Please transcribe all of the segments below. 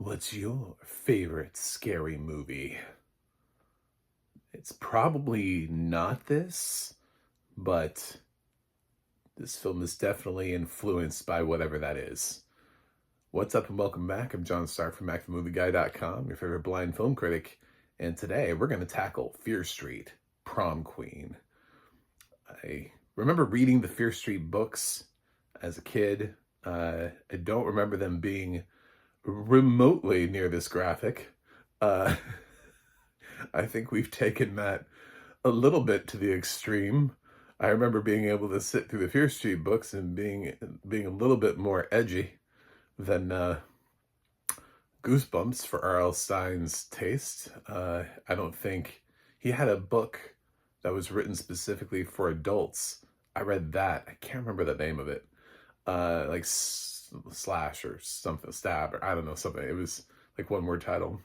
What's your favorite scary movie? It's probably not this, but this film is definitely influenced by whatever that is. What's up and welcome back? I'm John Stark from MacTheMovieGuy.com, your favorite blind film critic, and today we're going to tackle Fear Street, Prom Queen. I remember reading the Fear Street books as a kid. I don't remember them being remotely near this graphic. Uh, I think we've taken that a little bit to the extreme. I remember being able to sit through the Fear Street books and being a little bit more edgy than Goosebumps for R.L. Stein's taste. I don't think he had a book that was written specifically for adults. I read that. I can't remember the name of it. Like Slash or something, Stab, or I don't know, something. It was like one word title.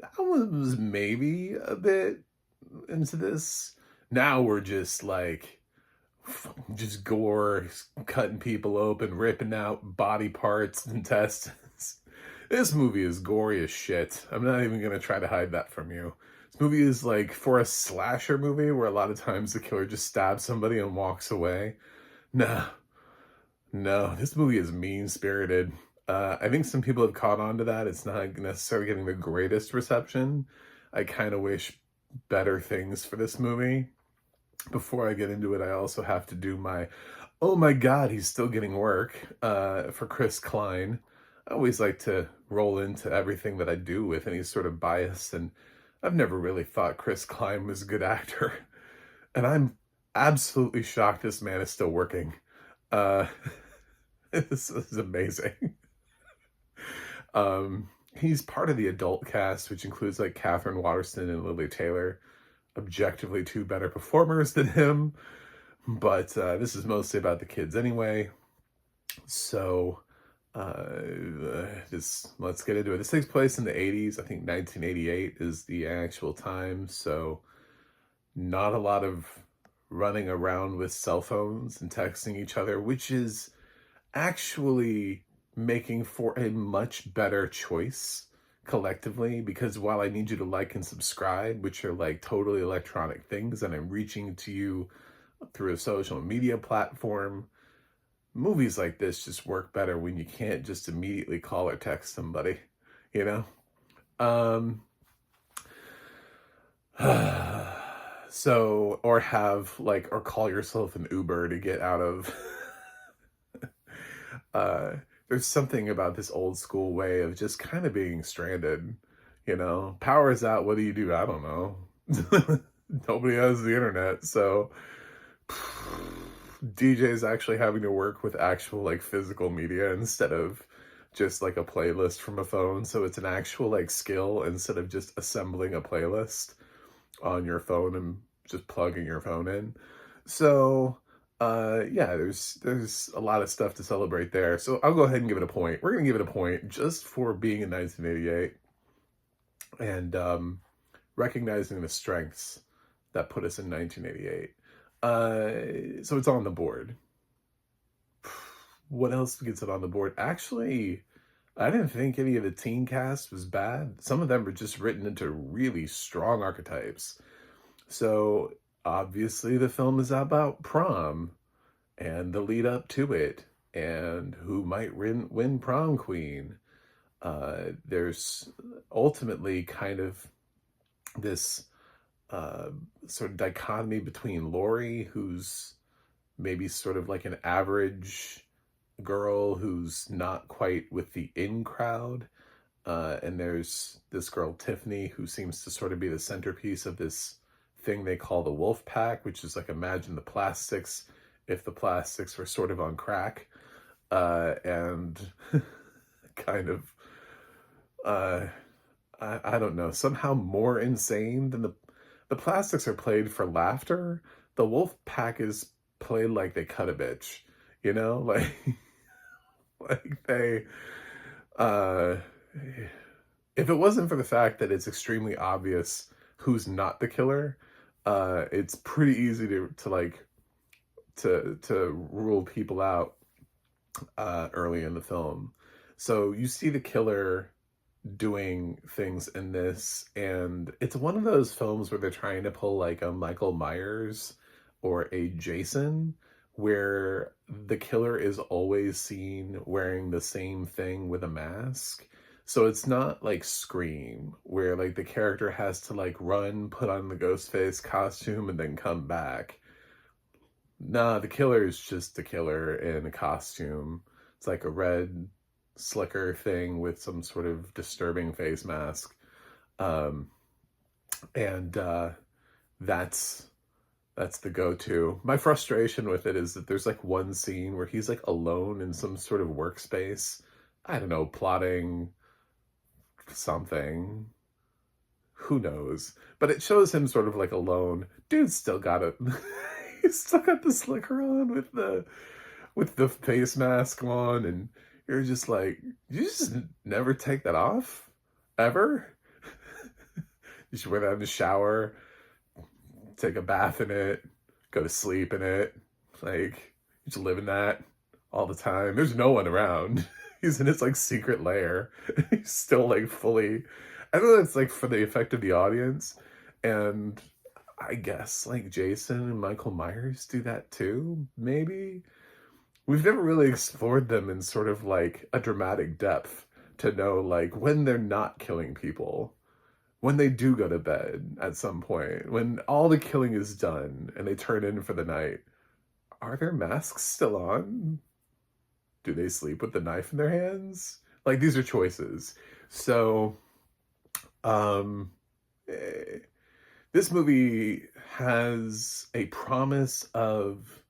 That one was maybe a bit into this. Now we're just like, just gore, cutting people open, ripping out body parts, intestines. This movie is gory as shit. I'm not even gonna try to hide that from you. This movie is like, for a slasher movie where a lot of times the killer just stabs somebody and walks away. No, no, this movie is mean-spirited. I think some people have caught on to that. It's not necessarily getting the greatest reception. I kind of wish better things for this movie. Before I get into it, I also have to do my, oh my God, he's still getting work for Chris Klein. I always like to roll into everything that I do with any sort of bias, and I've never really thought Chris Klein was a good actor. And I'm absolutely shocked this man is still working. Uh, this is amazing. He's part of the adult cast, which includes like Catherine Waterston and Lily Taylor, objectively two better performers than him. But this is mostly about the kids anyway. So let's get into it. This takes place in the 80s. I think 1988 is the actual time. So not a lot of running around with cell phones and texting each other, which is actually making for a much better choice collectively, because while I need you to like and subscribe, which are like totally electronic things, and I'm reaching to you through a social media platform, movies like this just work better when you can't just immediately call or text somebody, you know? So, or have like, or call yourself an Uber to get out of there's something about this old school way of just kind of being stranded, you know? Power's out, what do you do? I don't know. Nobody has the internet, so DJ's actually having to work with actual like physical media instead of just like a playlist from a phone. So it's an actual like skill instead of just assembling a playlist on your phone and just plugging your phone in. So yeah, there's a lot of stuff to celebrate there. So I'll go ahead and give it a point. We're gonna give it a point just for being in 1988 and recognizing the strengths that put us in 1988. So it's on the board. What else gets it on the board? Actually, I didn't think any of the teen cast was bad. Some of them were just written into really strong archetypes. So obviously the film is about prom and the lead up to it and who might win prom queen. There's ultimately kind of this sort of dichotomy between Lori, who's maybe sort of like an average girl who's not quite with the in crowd, and there's this girl Tiffany who seems to sort of be the centerpiece of this thing they call the wolf pack, which is like, imagine the plastics if the plastics were sort of on crack, and kind of I don't know, somehow more insane than the plastics are played for laughter. The wolf pack is played like they cut a bitch, you know, like like they uh if it wasn't for the fact that it's extremely obvious who's not the killer, it's pretty easy to like to rule people out early in the film. So you see the killer doing things in this, and it's one of those films where they're trying to pull like a Michael Myers or a Jason, where the killer is always seen wearing the same thing with a mask. So it's not like Scream, where like the character has to like run, put on the ghost face costume, and then come back. Nah, the killer is just the killer in a costume. It's like a red slicker thing with some sort of disturbing face mask. Um, and that's that's the go-to. My frustration with it is that there's like one scene where he's like alone in some sort of workspace. I don't know, plotting something. Who knows? But it shows him sort of like alone. Dude's still got it. He's still got the slicker on with the face mask on, and you're just like, you just never take that off? Ever? You should wear that in the shower, take a bath in it, go to sleep in it. Like, you should live in that all the time. There's no one around. He's in his like secret lair. He's still like fully. I don't know, it's like for the effect of the audience. And I guess like Jason and Michael Myers do that too, maybe. We've never really explored them in sort of like a dramatic depth to know like when they're not killing people, when they do go to bed at some point, when all the killing is done and they turn in for the night, are their masks still on? Do they sleep with the knife in their hands? Like, these are choices. So, um, eh, this movie has a promise of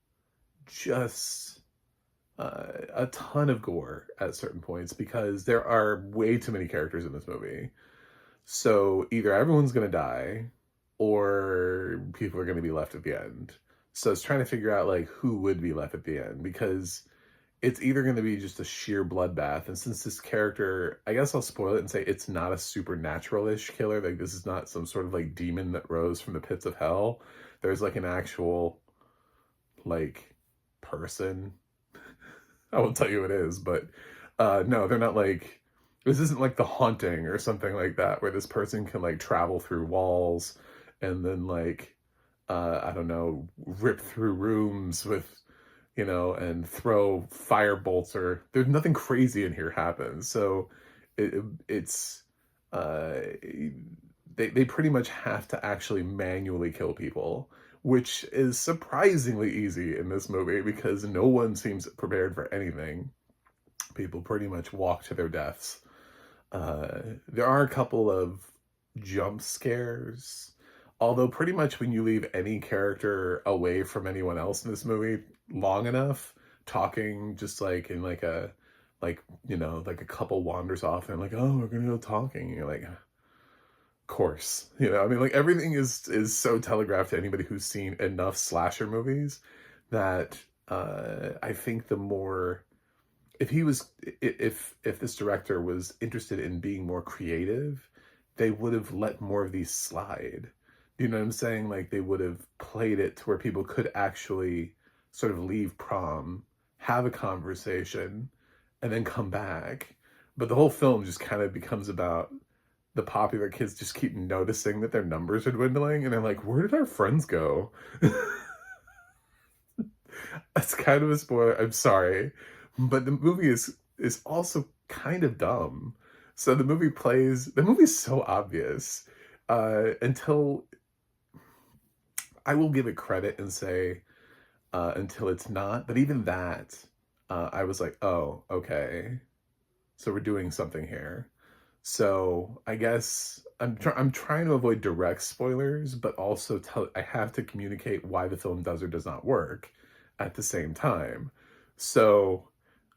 just a ton of gore at certain points because there are way too many characters in this movie. So either everyone's going to die or people are going to be left at the end. So it's trying to figure out like who would be left at the end because it's either going to be just a sheer bloodbath. And since this character, I guess I'll spoil it and say it's not a supernatural-ish killer. Like this is not some sort of like demon that rose from the pits of hell. There's like an actual like person. I won't tell you who it is, but no, they're not like, this isn't like The Haunting or something like that, where this person can like travel through walls and then like, I don't know, rip through rooms with, you know, and throw fire bolts or there's nothing crazy in here happens. So it's, uh, they pretty much have to actually manually kill people, which is surprisingly easy in this movie because no one seems prepared for anything. People pretty much walk to their deaths. There are a couple of jump scares, although pretty much when you leave any character away from anyone else in this movie long enough, talking just like in like a, like, you know, like a couple wanders off and like, oh, we're gonna go talking. And you're like, course, you know, I mean, like everything is so telegraphed to anybody who's seen enough slasher movies that I think the more, if he was, if this director was interested in being more creative, they would have let more of these slide. You know what I'm saying? Like they would have played it to where people could actually sort of leave prom, have a conversation, and then come back. But the whole film just kind of becomes about the popular kids just keep noticing that their numbers are dwindling, and they're like, where did our friends go? That's kind of a spoiler. I'm sorry. But the movie is also kind of dumb. So the movie's so obvious. Until I will give it credit and say until it's not. But even that, I was like, oh, okay. So we're doing something here. So I guess I'm trying to avoid direct spoilers, but also I have to communicate why the film does or does not work at the same time. So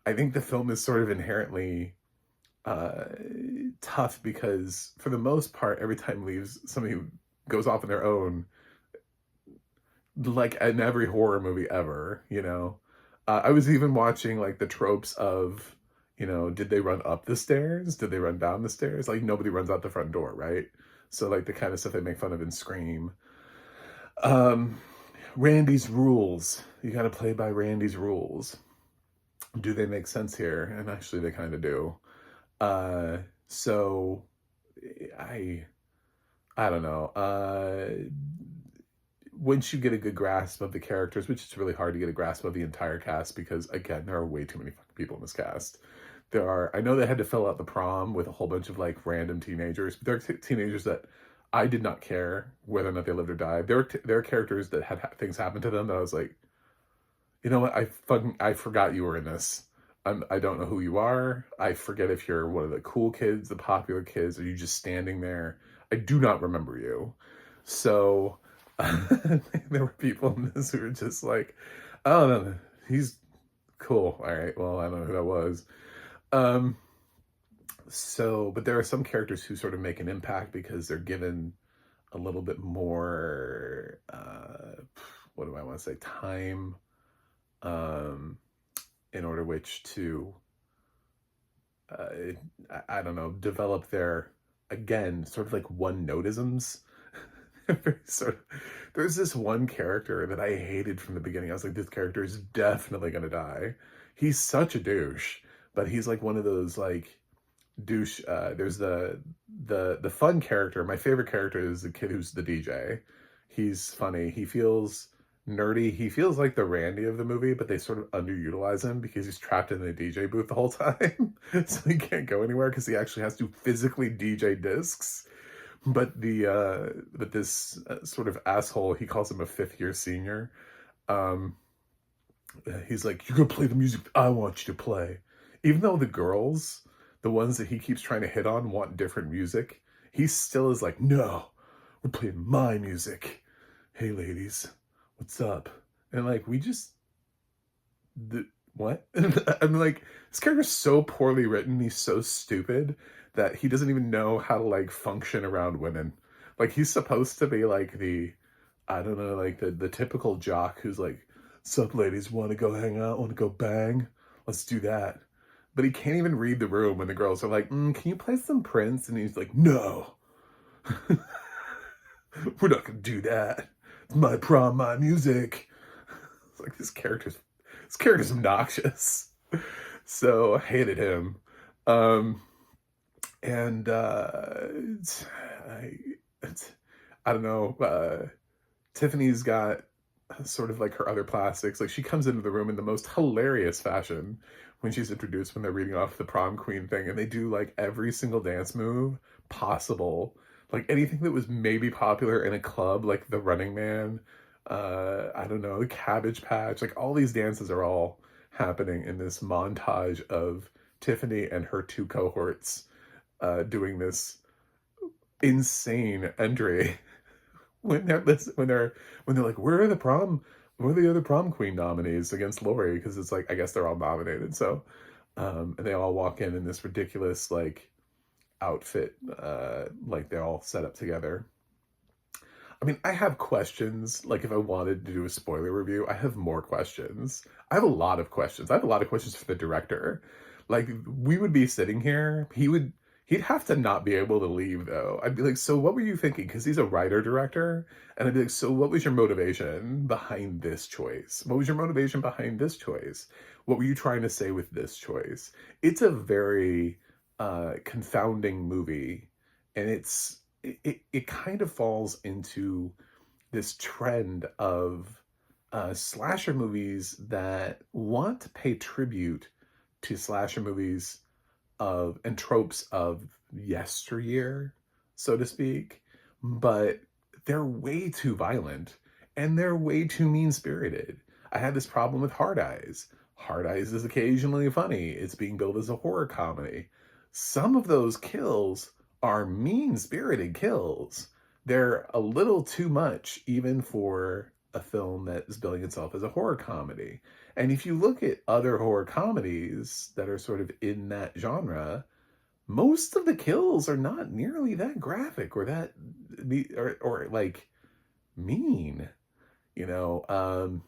I think the film is sort of inherently uh, tough because for the most part, every time leaves somebody who goes off on their own, like in every horror movie ever, you know. I was even watching like the tropes of, you know, did they run up the stairs? Did they run down the stairs? Like nobody runs out the front door, right? So like the kind of stuff they make fun of in Scream. Um, Randy's rules. You got to play by Randy's rules. Do they make sense here? And actually they kind of do. So I I don't know. Once you get a good grasp of the characters, which is really hard to get a grasp of the entire cast because again, there are way too many fucking people in this cast. I know they had to fill out the prom with a whole bunch of like random teenagers, but they're teenagers that I did not care whether or not they lived or died. There are characters that had things happen to them that I was like, you know what? I forgot you were in this. I don't know who you are. I forget if you're one of the cool kids, the popular kids, or you just standing there. I do not remember you. So there were people in this who were just like, oh no, he's cool. All right, well, I don't know who that was. Um, but there are some characters who sort of make an impact because they're given a little bit more, what do I want to say, time, um, in order which to, uh, I don't know, develop their, again, sort of like one-notisms. sort of, there's this one character that I hated from the beginning. I was like, this character is definitely gonna die. He's such a douche, but he's like one of those like douche. There's the fun character. My favorite character is the kid who's the DJ. He's funny. He feels nerdy. He feels like the Randy of the movie, but they sort of underutilize him because he's trapped in the DJ booth the whole time, so he can't go anywhere because he actually has to physically DJ discs. But this sort of asshole, he calls him a fifth year senior. Um, he's like, "You're gonna play the music I want you to play," even though the girls, the ones that he keeps trying to hit on, want different music. He still is like, "No, we're playing my music. Hey, ladies, what's up?" And like, we just what? I'm like, this character's so poorly written. He's so stupid that he doesn't even know how to like function around women. Like he's supposed to be like I don't know, like the typical jock who's like, "Sup, ladies, want to go hang out? Want to go bang? Let's do that." But he can't even read the room when the girls are like, "Can you play some Prince?" And he's like, "No, we're not gonna do that. It's my prom, my music." It's like this character's obnoxious. So I hated him. Um, and I, it's, I don't know. Tiffany's got sort of like her other plastics. Like she comes into the room in the most hilarious fashion when she's introduced when they're reading off the prom queen thing, and they do like every single dance move possible, like anything that was maybe popular in a club, like the Running Man. I don't know, the Cabbage Patch. Like all these dances are all happening in this montage of Tiffany and her two cohorts doing this insane entry when they're like, where are the other prom queen nominees against Lori? Because it's like, I guess they're all nominated. So and they all walk in this ridiculous like outfit, like they're all set up together. I mean, I have questions. Like, if I wanted to do a spoiler review, I have more questions. I have a lot of questions. I have a lot of questions for the director. Like, we would be sitting here. He'd have to not be able to leave, though. I'd be like, "So what were you thinking?" Because he's a writer director, and I'd be like, "So what was your motivation behind this choice? What was your motivation behind this choice? What were you trying to say with this choice?" It's a very confounding movie, and it kind of falls into this trend of slasher movies that want to pay tribute to slasher movies of and tropes of yesteryear, so to speak, but they're way too violent and they're way too mean spirited. I had this problem with Hard Eyes. Hard Eyes is occasionally funny. It's being billed as a horror comedy. Some of those kills are mean spirited kills. They're a little too much, even for a film that is billing itself as a horror comedy. And if you look at other horror comedies that are sort of in that genre, most of the kills are not nearly that graphic or that or like mean. You know,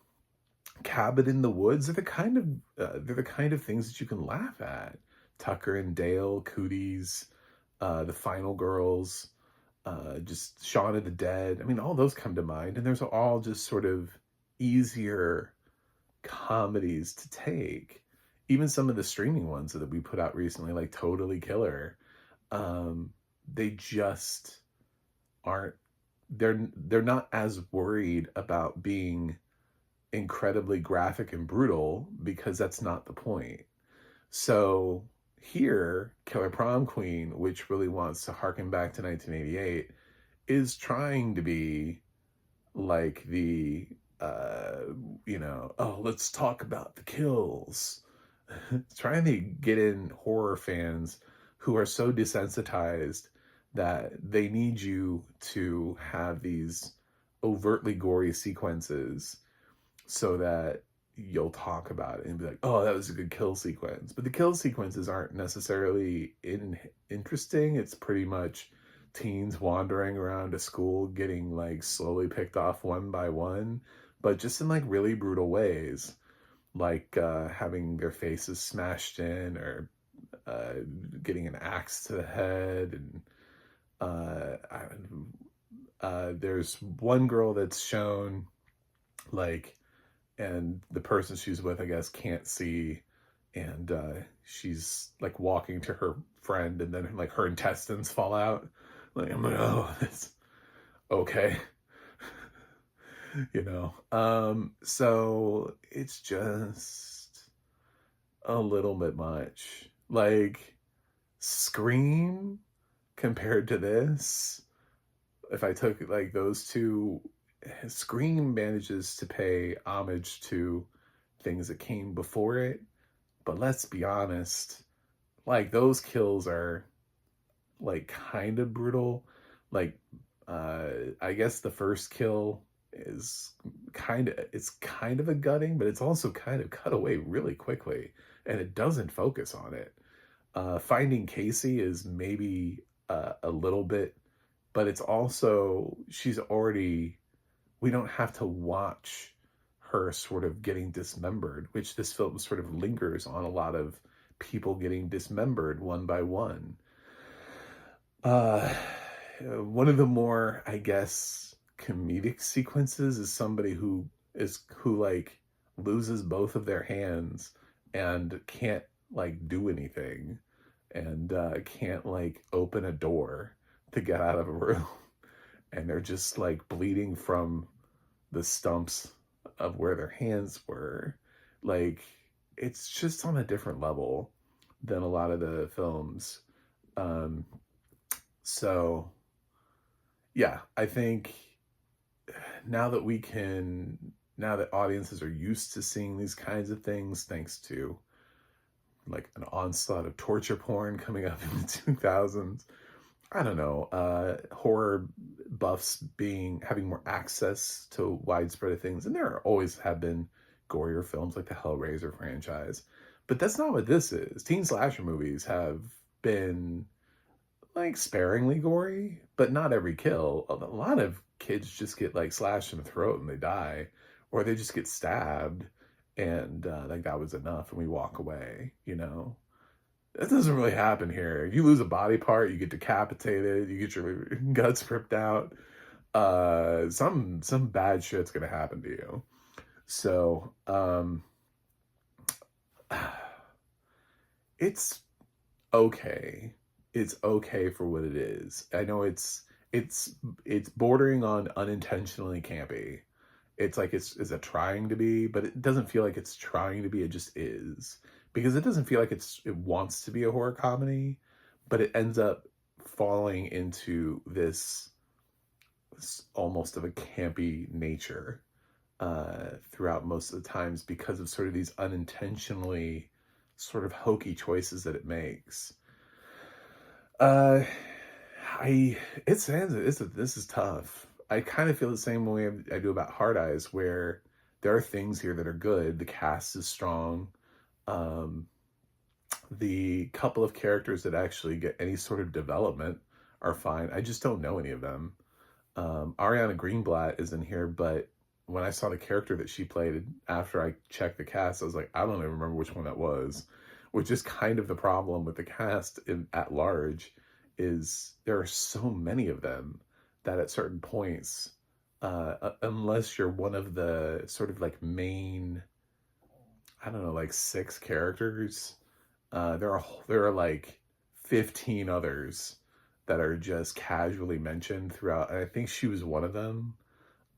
Cabin in the Woods are they're the kind of things that you can laugh at. Tucker and Dale, Cooties, the Final Girls, just Shaun of the Dead. I mean, all those come to mind, and those are all just sort of easier comedies to take. Even some of the streaming ones that we put out recently, like Totally Killer. um, they just aren't, they're not as worried about being incredibly graphic and brutal because that's not the point. So here, Killer Prom Queen, which really wants to harken back to 1988, is trying to be like the, uh, oh, let's talk about the kills. Trying to get in horror fans who are so desensitized that they need you to have these overtly gory sequences so that you'll talk about it and be like, oh, that was a good kill sequence. But the kill sequences aren't necessarily interesting. It's pretty much teens wandering around a school getting like slowly picked off one by one, but just in like really brutal ways, like having their faces smashed in, or uh, getting an axe to the head. And uh, there's one girl that's shown like, and the person she's with, I guess, can't see, and she's like walking to her friend, and then like her intestines fall out. Like, I'm like, oh, that's okay. So it's just a little bit much. Like, Scream compared to this, if I took like those two, Scream manages to pay homage to things that came before it, but let's be honest, like those kills are like kind of brutal. Like, I guess the first kill is it's kind of a gutting, but it's also kind of cut away really quickly, and it doesn't focus on it. Finding Casey is maybe a little bit, but it's also, she's already, we don't have to watch her sort of getting dismembered, which this film sort of lingers on a lot of people getting dismembered one by one. Uh, One of the more, I guess, comedic sequences is somebody who like loses both of their hands and can't like do anything, and can't like open a door to get out of a room, and they're just like bleeding from the stumps of where their hands were. Like, it's just on a different level than a lot of the films. Um, so yeah, I think now that now that audiences are used to seeing these kinds of things, thanks to like an onslaught of torture porn coming up in the 2000s, I don't know, horror buffs having more access to widespread of things, and there always have been gorier films like the Hellraiser franchise, but that's not what this is. Teen slasher movies have been like sparingly gory, but not every kill. A lot of kids just get like slashed in the throat and they die, or they just get stabbed, and like that was enough, and we walk away. That doesn't really happen here. You lose a body part, you get decapitated, you get your guts ripped out. Some bad shit's gonna happen to you. So, it's okay. It's okay for what it is. I know it's bordering on unintentionally campy. It's like it's a trying to be, but it doesn't feel like it's trying to be. It just is, because it doesn't feel like it wants to be a horror comedy, but it ends up falling into this almost of a campy nature throughout most of the times, because of sort of these unintentionally sort of hokey choices that it makes. Uh, this is tough. I kind of feel the same way I do about Hard Eyes, where there are things here that are good. The cast is strong. Um, the couple of characters that actually get any sort of development are fine. I just don't know any of them. Ariana Greenblatt is in here, but when I saw the character that she played after I checked the cast, I was like, I don't even remember which one that was, which is kind of the problem with the cast at large, is there are so many of them that at certain points, unless you're one of the sort of like main, I don't know, like 6 characters, there are like 15 others that are just casually mentioned throughout. And I think she was one of them.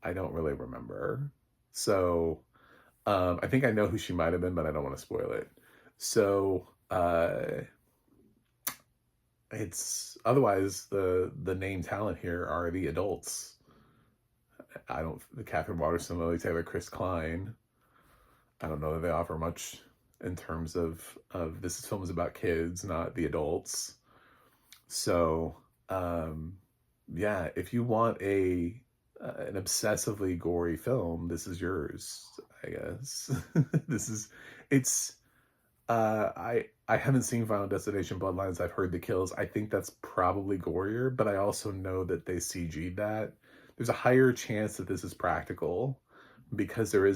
I don't really remember. So I think I know who she might have been, but I don't want to spoil it. So it's otherwise the name talent here are the adults. I don't the Catherine Waterston, Lily Taylor, Chris Klein. I don't know that they offer much in terms of this film is about kids, not the adults. So yeah, if you want an obsessively gory film, this is yours, I guess. This is it's I haven't seen Final Destination Bloodlines. I've heard the kills. I think that's probably gorier, but I also know that they CG'd that. There's a higher chance that this is practical because there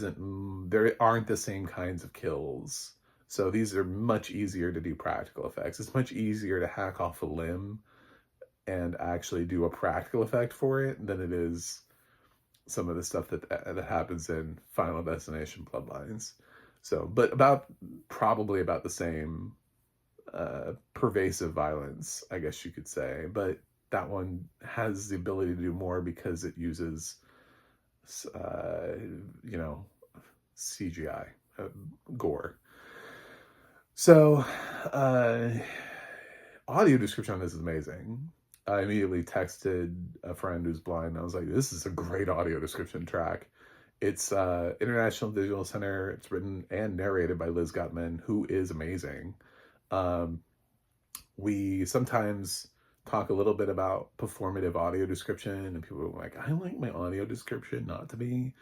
aren't the same kinds of kills. So these are much easier to do practical effects. It's much easier to hack off a limb and actually do a practical effect for it than it is some of the stuff that happens in Final Destination Bloodlines. So, but probably about the same pervasive violence, I guess you could say. But that one has the ability to do more because it uses, CGI, gore. So, audio description on this is amazing. I immediately texted a friend who's blind. I was like, this is a great audio description track. It's International Digital Center. It's written and narrated by Liz Gutman, who is amazing. We sometimes talk a little bit about performative audio description, and people are like, I like my audio description not to be.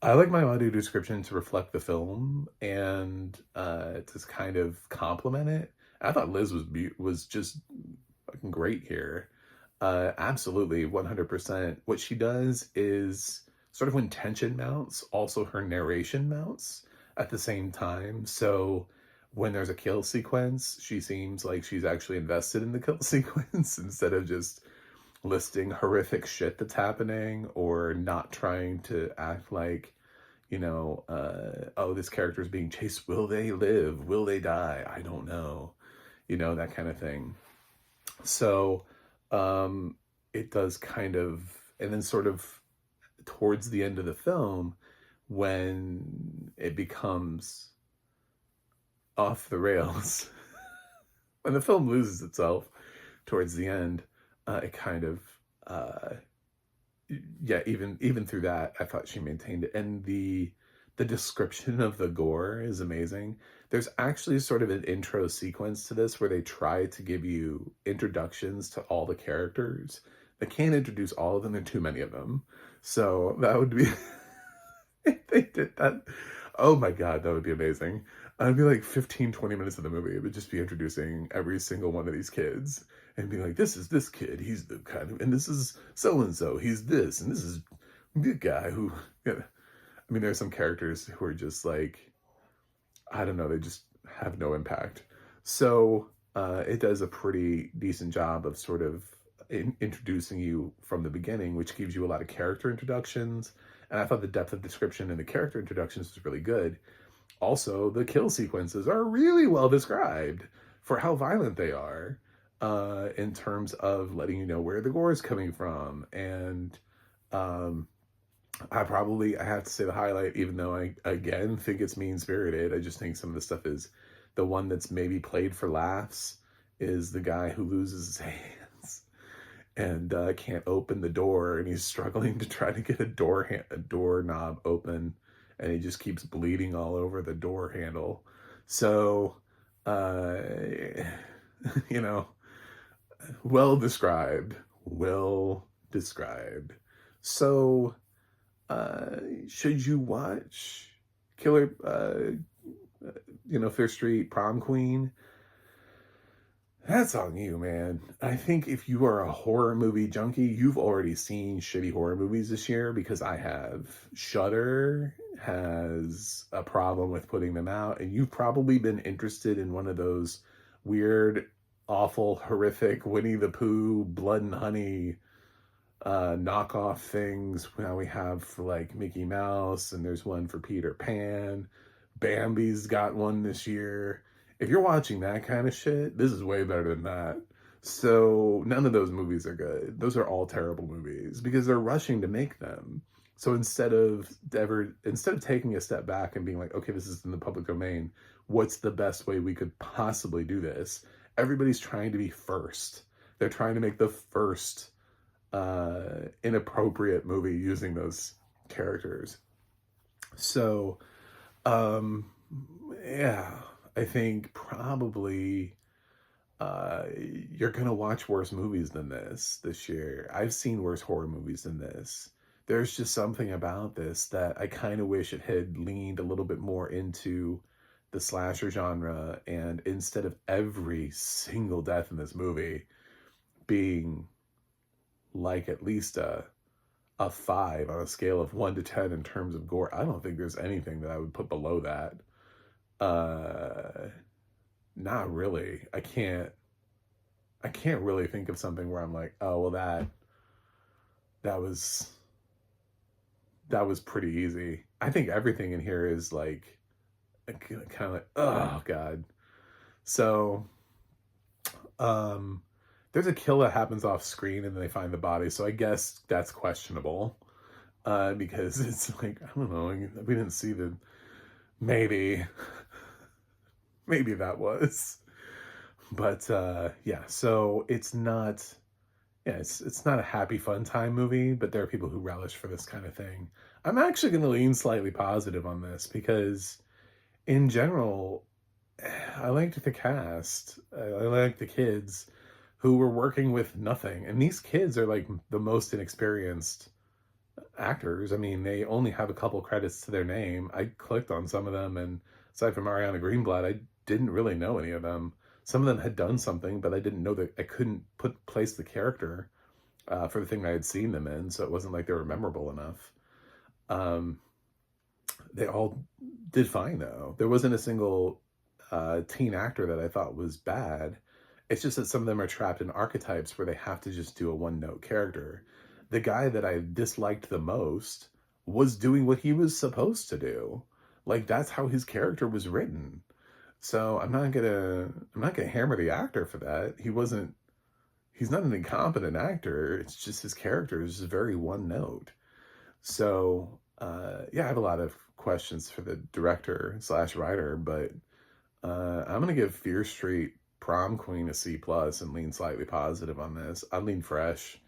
I like my audio description to reflect the film and to kind of complement it. I thought Liz was just fucking great here. Absolutely, 100%. What she does is sort of when tension mounts, also her narration mounts at the same time. So when there's a kill sequence, she seems like she's actually invested in the kill sequence instead of just listing horrific shit that's happening or not trying to act like, oh, this character is being chased. Will they live? Will they die? I don't know. That kind of thing. So it does kind of, and then sort of towards the end of the film, when it becomes off the rails, when the film loses itself towards the end, it kind of, even through that, I thought she maintained it. And the description of the gore is amazing. There's actually sort of an intro sequence to this where they try to give you introductions to all the characters. They can't introduce all of them. There are too many of them. So that would be, if they did that, oh my God, that would be amazing. It'd be like 15, 20 minutes of the movie. It would just be introducing every single one of these kids and be like, this is this kid. He's the kind of, and this is so-and-so. He's this, and this is the guy who, I mean, there's some characters who are just like, I don't know, they just have no impact. So it does a pretty decent job of sort of introducing you from the beginning, which gives you a lot of character introductions. And I thought the depth of description in the character introductions was really good. Also, the kill sequences are really well described for how violent they are, in terms of letting you know where the gore is coming from. And I have to say the highlight, even though I, again, think it's mean-spirited. I just think some of the stuff is, the one that's maybe played for laughs is the guy who loses his hands and can't open the door, and he's struggling to try to get a doorknob open, and he just keeps bleeding all over the door handle. So, well described. So, should you watch Fear Street Prom Queen? That's on you, man. I think if you are a horror movie junkie, you've already seen shitty horror movies this year, because I have. Shudder has a problem with putting them out, and you've probably been interested in one of those weird, awful, horrific Winnie the Pooh, Blood and Honey knockoff things. Now we have for like Mickey Mouse, and there's one for Peter Pan. Bambi's got one this year. If you're watching that kind of shit, this is way better than that. So none of those movies are good. Those are all terrible movies because they're rushing to make them. So instead of taking a step back and being like, okay, this is in the public domain, what's the best way we could possibly do this? Everybody's trying to be first. They're trying to make the first inappropriate movie using those characters. So um yeah, I think probably you're gonna watch worse movies than this year. I've seen worse horror movies than this. There's just something about this that I kind of wish it had leaned a little bit more into the slasher genre, and instead of every single death in this movie being like at least a 5 on a scale of 1 to 10 in terms of gore, I don't think there's anything that I would put below that. Uh Not really. I can't really think of something where I'm like, oh well, that was that was pretty easy. I think everything in here is like kind of like, oh god. So um there's a kill that happens off screen and then they find the body, so I guess that's questionable. Because it's like, I don't know, we didn't see the, maybe maybe that was. But yeah, so it's not, yeah, it's not a happy fun time movie, but there are people who relish for this kind of thing. I'm actually going to lean slightly positive on this because in general, I liked the cast. I liked the kids who were working with nothing. And these kids are like the most inexperienced actors. I mean, they only have a couple credits to their name. I clicked on some of them, and aside from Ariana Greenblatt, I didn't really know any of them. Some of them had done something, but I didn't know that I couldn't place the character for the thing I had seen them in, so it wasn't like they were memorable enough. Um, they all did fine though. There wasn't a single teen actor that I thought was bad. It's just that some of them are trapped in archetypes where they have to just do a one note character. The guy that I disliked the most was doing what he was supposed to do. Like that's how his character was written. So I'm not gonna hammer the actor for that. He's not an incompetent actor. It's just his character is just very one note. So yeah, I have a lot of questions for the director slash writer, but I'm gonna give Fear Street Prom Queen a C plus and lean slightly positive on this. I lean fresh.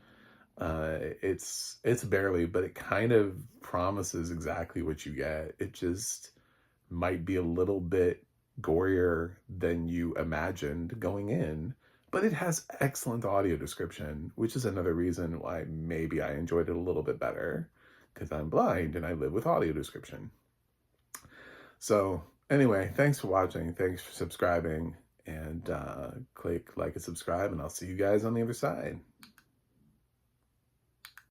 It's barely, but it kind of promises exactly what you get. It just might be a little bit gorier than you imagined going in, but it has excellent audio description, which is another reason why maybe I enjoyed it a little bit better because I'm blind and I live with audio description. So anyway, thanks for watching. Thanks for subscribing, and click like and subscribe, and I'll see you guys on the other side.